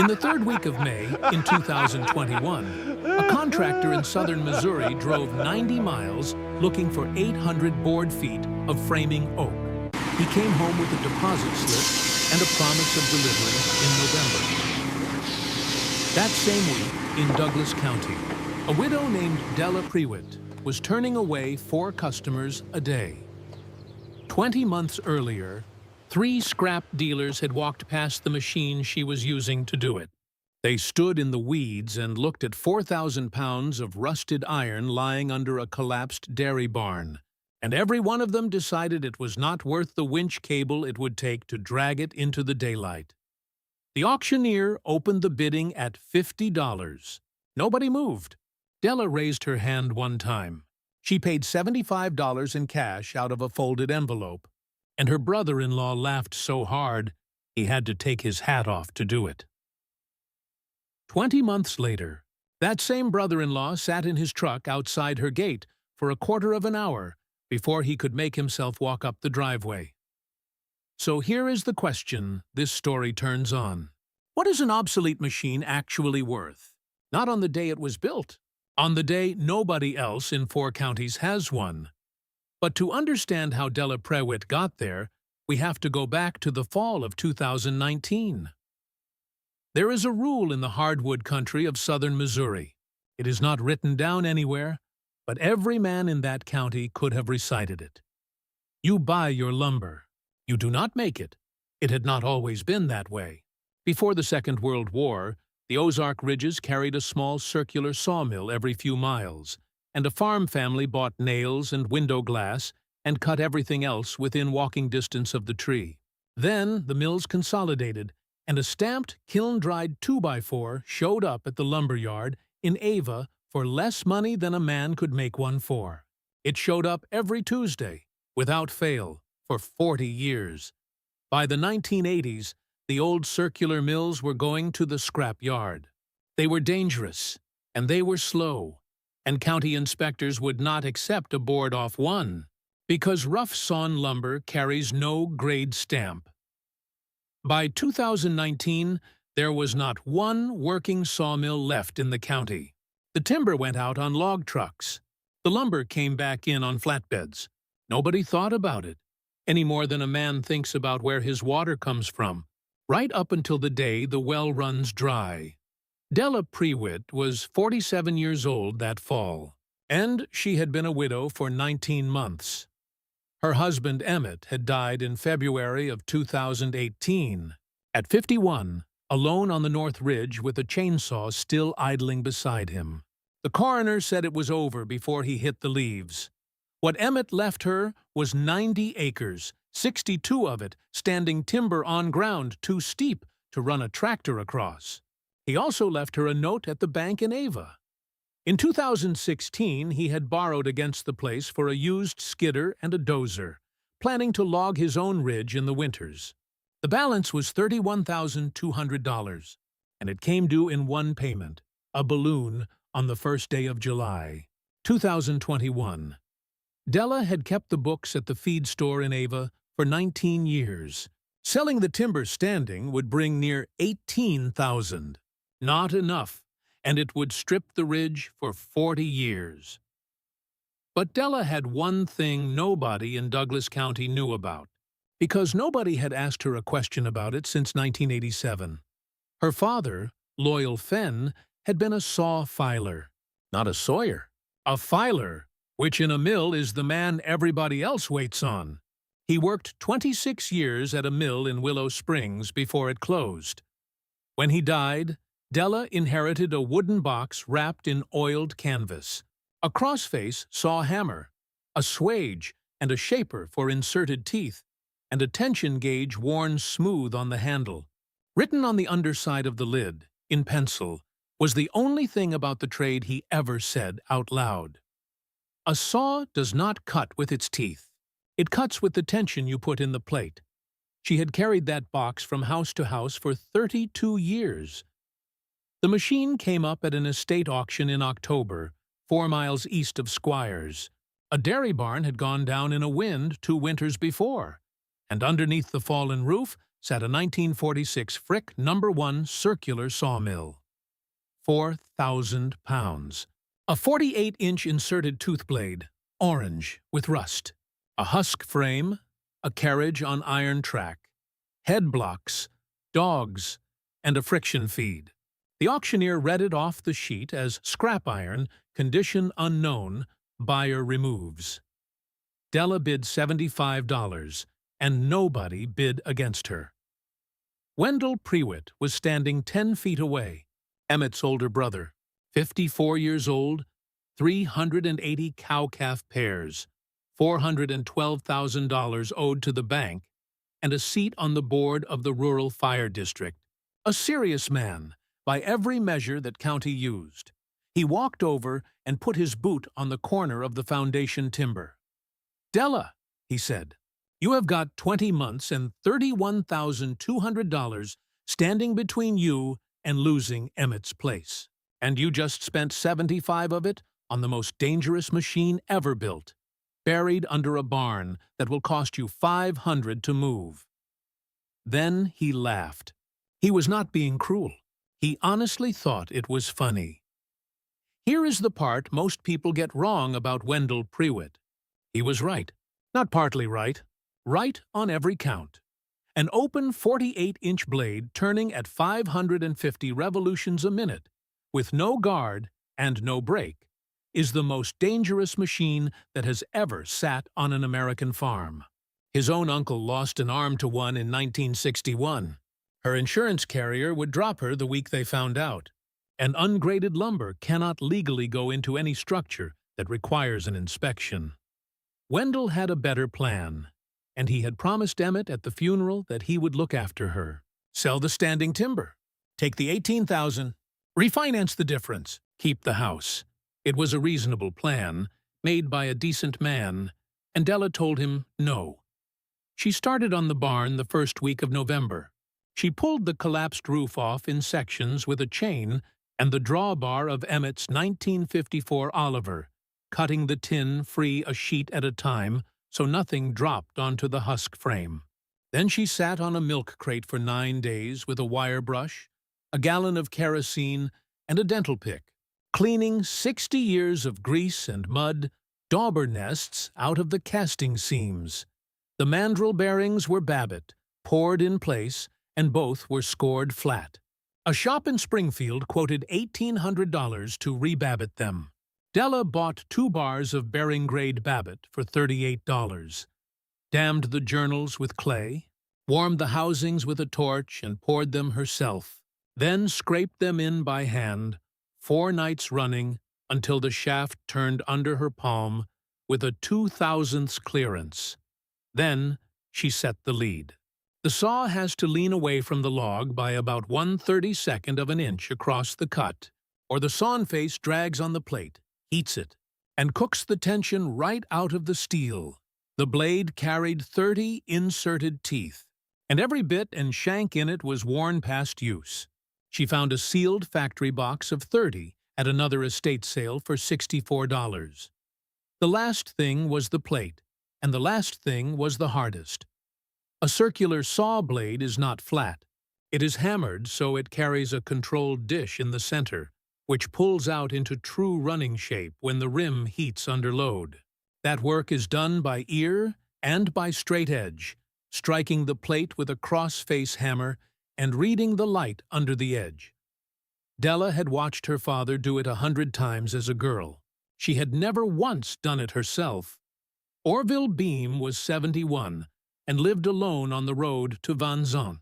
In the third week of May, in 2021, a contractor in southern Missouri drove 90 miles looking for 800 board feet of framing oak. He came home with a deposit slip and a promise of delivery in November. That same week, in Douglas County, a widow named Della Prewitt was turning away 4 customers a day. 20 months earlier, 3 scrap dealers had walked past the machine she was using to do it. They stood in the weeds and looked at 4,000 pounds of rusted iron lying under a collapsed dairy barn, and every one of them decided it was not worth the winch cable it would take to drag it into the daylight. The auctioneer opened the bidding at $50. Nobody moved. Della raised her hand one time. She paid $75 in cash out of a folded envelope, and her brother-in-law laughed so hard he had to take his hat off to do it. 20 months later, that same brother-in-law sat in his truck outside her gate for a quarter of an hour before he could make himself walk up the driveway. So here is the question this story turns on. What is an obsolete machine actually worth? Not on the day it was built, on the day nobody else in 4 counties has one. But to understand how Della Prewitt got there, we have to go back to the fall of 2019. There is a rule in the hardwood country of southern Missouri. It is not written down anywhere, but every man in that county could have recited it. You buy your lumber. You do not make it. It had not always been that way. Before the Second World War, the Ozark Ridges carried a small circular sawmill every few miles, and a farm family bought nails and window glass and cut everything else within walking distance of the tree. Then the mills consolidated, and a stamped, kiln-dried 2x4 showed up at the lumber yard in Ava for less money than a man could make one for. It showed up every Tuesday, without fail, for 40 years. By the 1980s, the old circular mills were going to the scrap yard. They were dangerous, and they were slow, and county inspectors would not accept a board off one, because rough-sawn lumber carries no grade stamp. By 2019, there was not one working sawmill left in the county. The timber went out on log trucks. The lumber came back in on flatbeds. Nobody thought about it, any more than a man thinks about where his water comes from, right up until the day the well runs dry. Della Prewitt was 47 years old that fall, and she had been a widow for 19 months. Her husband, Emmett, had died in February of 2018. At 51, alone on the North Ridge with a chainsaw still idling beside him. The coroner said it was over before he hit the leaves. What Emmett left her was 90 acres, 62 of it standing timber on ground too steep to run a tractor across. He also left her a note at the bank in Ava. In 2016, he had borrowed against the place for a used skidder and a dozer, planning to log his own ridge in the winters. The balance was $31,200, and it came due in one payment, a balloon, on the first day of July, 2021. Della had kept the books at the feed store in Ava for 19 years. Selling the timber standing would bring near $18,000. Not enough, and it would strip the ridge for 40 years. But Della had one thing nobody in Douglas County knew about, because nobody had asked her a question about it since 1987. Her father, Loyal Fenn, had been a saw filer, not a sawyer. A filer, which in a mill is the man everybody else waits on. He worked 26 years at a mill in Willow Springs before it closed. When he died, Della inherited a wooden box wrapped in oiled canvas, a crossface saw hammer, a swage and a shaper for inserted teeth, and a tension gauge worn smooth on the handle. Written on the underside of the lid, in pencil, was the only thing about the trade he ever said out loud. A saw does not cut with its teeth. It cuts with the tension you put in the plate. She had carried that box from house to house for 32 years. The machine came up at an estate auction in October, 4 miles east of Squires. A dairy barn had gone down in a wind 2 winters before, and underneath the fallen roof, sat a 1946 Frick #1 circular sawmill. 4,000 pounds. A 48-inch inserted tooth blade, orange, with rust. A husk frame, a carriage on iron track, head blocks, dogs, and a friction feed. The auctioneer read it off the sheet as scrap iron, condition unknown, buyer removes. Della bid $75, and nobody bid against her. Wendell Prewitt was standing 10 feet away, Emmett's older brother, 54 years old, 380 cow-calf pairs, $412,000 owed to the bank, and a seat on the board of the Rural Fire District. A serious man, by every measure that county used. He walked over and put his boot on the corner of the foundation timber. "Della," he said, "you have got 20 months and $31,200 standing between you and losing Emmett's place. And you just spent 75 of it on the most dangerous machine ever built, buried under a barn that will cost you $500 to move." Then he laughed. He was not being cruel. He honestly thought it was funny. Here is the part most people get wrong about Wendell Prewitt. He was right. Not partly right. Right on every count. An open 48-inch blade turning at 550 revolutions a minute, with no guard and no brake, is the most dangerous machine that has ever sat on an American farm. His own uncle lost an arm to one in 1961. Her insurance carrier would drop her the week they found out. And ungraded lumber cannot legally go into any structure that requires an inspection. Wendell had a better plan, and he had promised Emmett at the funeral that he would look after her. Sell the standing timber. Take the $18,000. Refinance the difference. Keep the house. It was a reasonable plan, made by a decent man, and Della told him no. She started on the barn the first week of November. She pulled the collapsed roof off in sections with a chain and the drawbar of Emmett's 1954 Oliver, cutting the tin free a sheet at a time so nothing dropped onto the husk frame. Then she sat on a milk crate for 9 days with a wire brush, a gallon of kerosene, and a dental pick, cleaning 60 years of grease and mud, dauber nests out of the casting seams. The mandrel bearings were Babbitt, poured in place, and both were scored flat. A shop in Springfield quoted $1,800 to re-Babbitt them. Della bought 2 bars of bearing-grade Babbitt for $38, dammed the journals with clay, warmed the housings with a torch and poured them herself, then scraped them in by hand, 4 nights running, until the shaft turned under her palm with a 2/1000th clearance. Then she set the lead. The saw has to lean away from the log by about 1/32 of an inch across the cut, or the sawn face drags on the plate, heats it, and cooks the tension right out of the steel. The blade carried 30 inserted teeth, and every bit and shank in it was worn past use. She found a sealed factory box of 30 at another estate sale for $64. The last thing was the plate, and the last thing was the hardest. A circular saw blade is not flat. It is hammered so it carries a controlled dish in the center, which pulls out into true running shape when the rim heats under load. That work is done by ear and by straight edge, striking the plate with a cross-face hammer and reading the light under the edge. Della had watched her father do it 100 times as a girl. She had never once done it herself. Orville Beam was 71 and lived alone on the road to Van Zandt.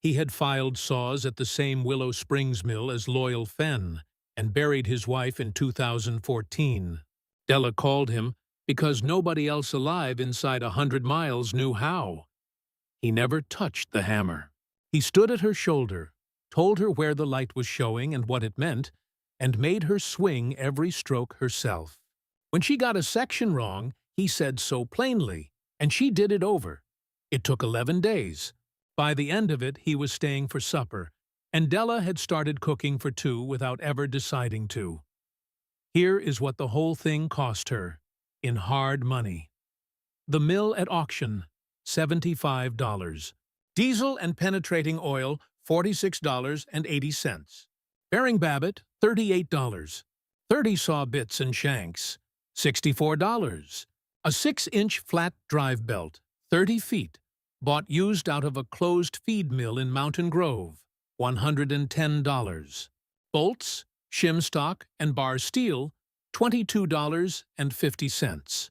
He had filed saws at the same Willow Springs mill as Loyal Fenn and buried his wife in 2014. Della called him because nobody else alive inside 100 miles knew how. He never touched the hammer. He stood at her shoulder, told her where the light was showing and what it meant, and made her swing every stroke herself. When she got a section wrong, he said so plainly, and she did it over. It took 11 days. By the end of it, he was staying for supper, and Della had started cooking for 2 without ever deciding to. Here is what the whole thing cost her, in hard money. The mill at auction, $75. Diesel and penetrating oil, $46.80. Bearing Babbitt, $38. 30 saw bits and shanks, $64. A 6-inch flat drive belt, 30 feet, bought used out of a closed feed mill in Mountain Grove, $110. Bolts, shim stock, and bar steel, $22.50.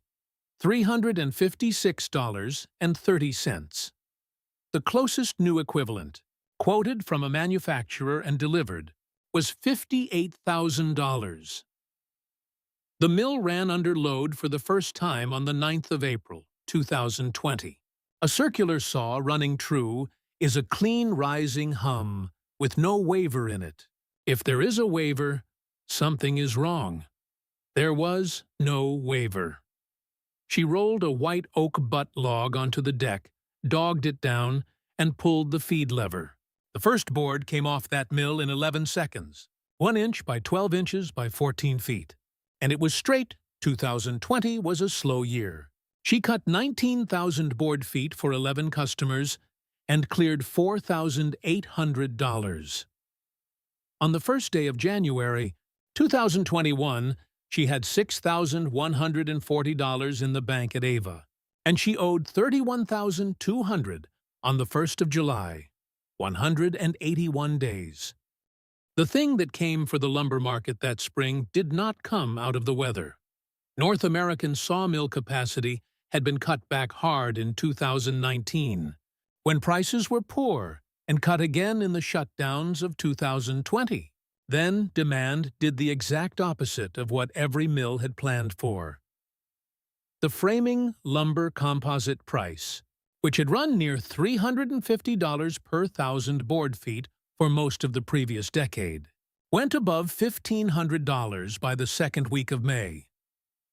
$356.30. The closest new equivalent, quoted from a manufacturer and delivered, was $58,000. The mill ran under load for the first time on the 9th of April, 2020. A circular saw running true is a clean rising hum with no waver in it. If there is a waver, something is wrong. There was no waver. She rolled a white oak butt log onto the deck, dogged it down, and pulled the feed lever. The first board came off that mill in 11 seconds, 1 inch by 12 inches by 14 feet. And it was straight. 2020 was a slow year. She cut 19,000 board feet for 11 customers and cleared $4,800. On the first day of January 2021, she had $6,140 in the bank at Ava, and she owed $31,200 on the 1st of July, 181 days. The thing that came for the lumber market that spring did not come out of the weather. North American sawmill capacity had been cut back hard in 2019, when prices were poor, and cut again in the shutdowns of 2020. Then demand did the exact opposite of what every mill had planned for. The framing lumber composite price, which had run near $350 per 1,000 board feet for most of the previous decade, went above $1,500 by the second week of May.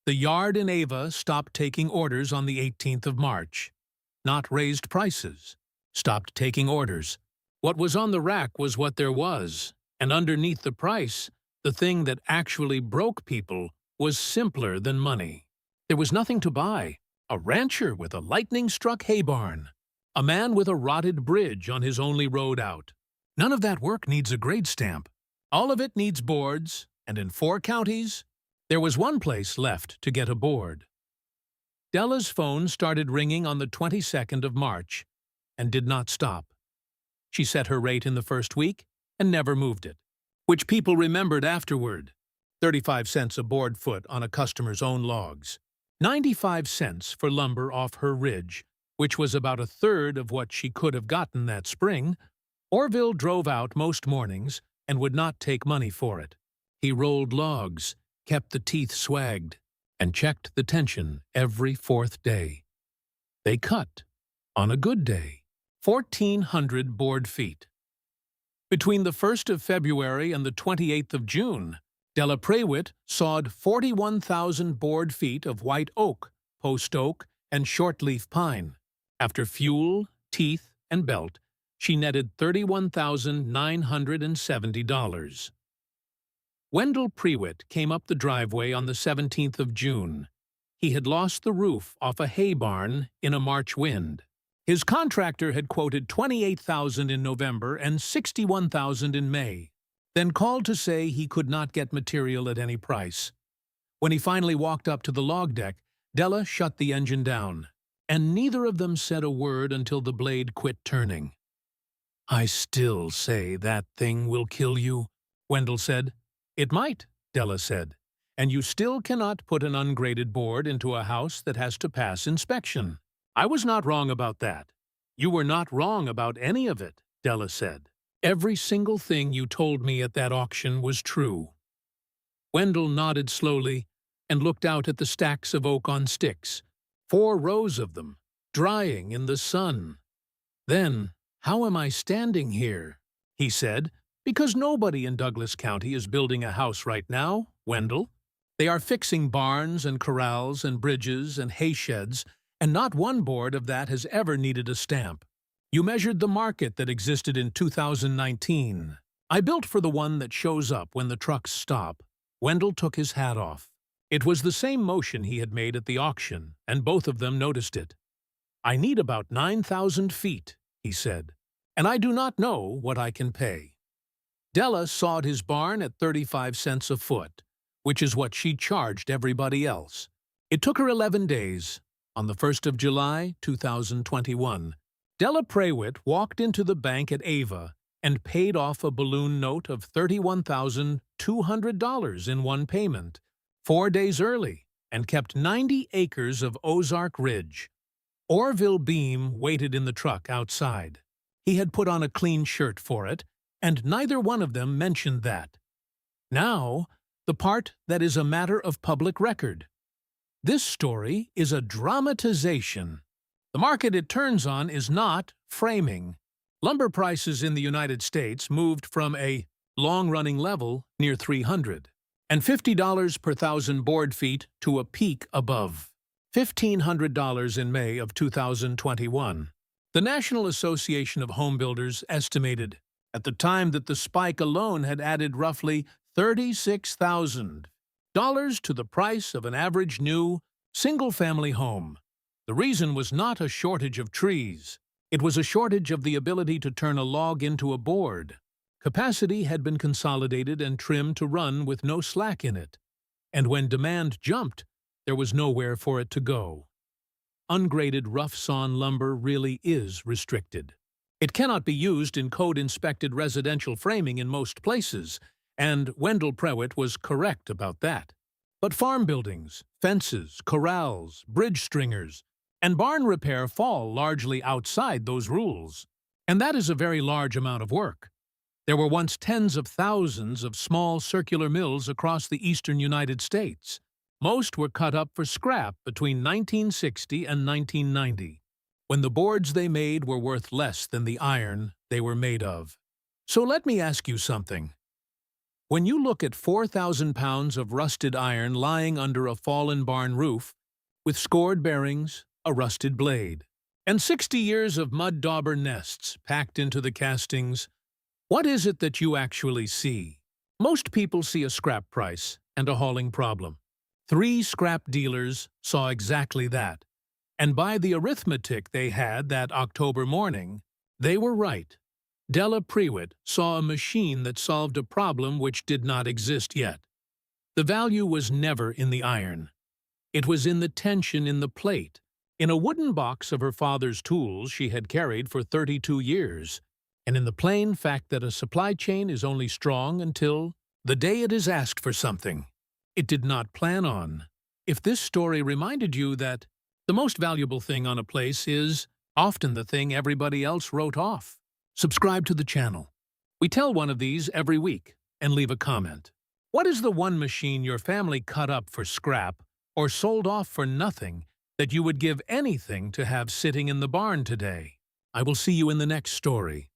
The yard in Ava stopped taking orders on the 18th of March. Not raised prices. Stopped taking orders. What was on the rack was what there was, and underneath the price, the thing that actually broke people was simpler than money. There was nothing to buy. A rancher with a lightning-struck hay barn. A man with a rotted bridge on his only road out. None of that work needs a grade stamp. All of it needs boards, and in 4 counties, there was one place left to get a board. Della's phone started ringing on the 22nd of March and did not stop. She set her rate in the first week and never moved it, which people remembered afterward. 35 cents a board foot on a customer's own logs. 95 cents for lumber off her ridge, which was about a third of what she could have gotten that spring. Orville drove out most mornings and would not take money for it. He rolled logs, kept the teeth swagged, and checked the tension every 4th day. They cut, on a good day, 1,400 board feet. Between the 1st of February and the 28th of June, Della Prewitt sawed 41,000 board feet of white oak, post oak, and shortleaf pine. After fuel, teeth, and belt, she netted $31,970. Wendell Prewitt came up the driveway on the 17th of June. He had lost the roof off a hay barn in a March wind. His contractor had quoted $28,000 in November and $61,000 in May, then called to say he could not get material at any price. When he finally walked up to the log deck, Della shut the engine down, and neither of them said a word until the blade quit turning. "I still say that thing will kill you," Wendell said. "It might," Della said, "and you still cannot put an ungraded board into a house that has to pass inspection." "I was not wrong about that." "You were not wrong about any of it," Della said. "Every single thing you told me at that auction was true." Wendell nodded slowly and looked out at the stacks of oak on sticks, 4 rows of them, drying in the sun. Then, "How am I standing here?" he said. "Because nobody in Douglas County is building a house right now, Wendell. They are fixing barns and corrals and bridges and hay sheds, and not one board of that has ever needed a stamp. You measured the market that existed in 2019. I built for the one that shows up when the trucks stop." Wendell took his hat off. It was the same motion he had made at the auction, and both of them noticed it. "I need about 9,000 feet. he said, "and I do not know what I can pay." Della sawed his barn at 35 cents a foot, which is what she charged everybody else. It took her 11 days. On the 1st of July, 2021, Della Prewitt walked into the bank at Ava and paid off a balloon note of $31,200 in one payment, 4 days early, and kept 90 acres of Ozark Ridge. Orville Beam waited in the truck outside. He had put on a clean shirt for it, and neither one of them mentioned that. Now, the part that is a matter of public record. This story is a dramatization. The market it turns on is not framing. Lumber prices in the United States moved from a long-running level near $350 per thousand board feet to a peak above $1,500 in May of 2021. The National Association of Home Builders estimated at the time that the spike alone had added roughly $36,000 to the price of an average new, single-family home. The reason was not a shortage of trees. It was a shortage of the ability to turn a log into a board. Capacity had been consolidated and trimmed to run with no slack in it. And when demand jumped, there was nowhere for it to go. Ungraded rough-sawn lumber really is restricted. It cannot be used in code-inspected residential framing in most places, and Wendell Prewitt was correct about that. But farm buildings, fences, corrals, bridge stringers, and barn repair fall largely outside those rules. And that is a very large amount of work. There were once tens of thousands of small circular mills across the eastern United States. Most were cut up for scrap between 1960 and 1990. When the boards they made were worth less than the iron they were made of. So let me ask you something. When you look at 4,000 pounds of rusted iron lying under a fallen barn roof, with scored bearings, a rusted blade, and 60 years of mud dauber nests packed into the castings, what is it that you actually see? Most people see a scrap price and a hauling problem. 3 scrap dealers saw exactly that. And by the arithmetic they had that October morning, they were right. Della Prewitt saw a machine that solved a problem which did not exist yet. The value was never in the iron. It was in the tension in the plate, in a wooden box of her father's tools she had carried for 32 years, and in the plain fact that a supply chain is only strong until the day it is asked for something it did not plan on. If this story reminded you that the most valuable thing on a place is often the thing everybody else wrote off, subscribe to the channel. We tell one of these every week, and leave a comment. What is the one machine your family cut up for scrap or sold off for nothing that you would give anything to have sitting in the barn today? I will see you in the next story.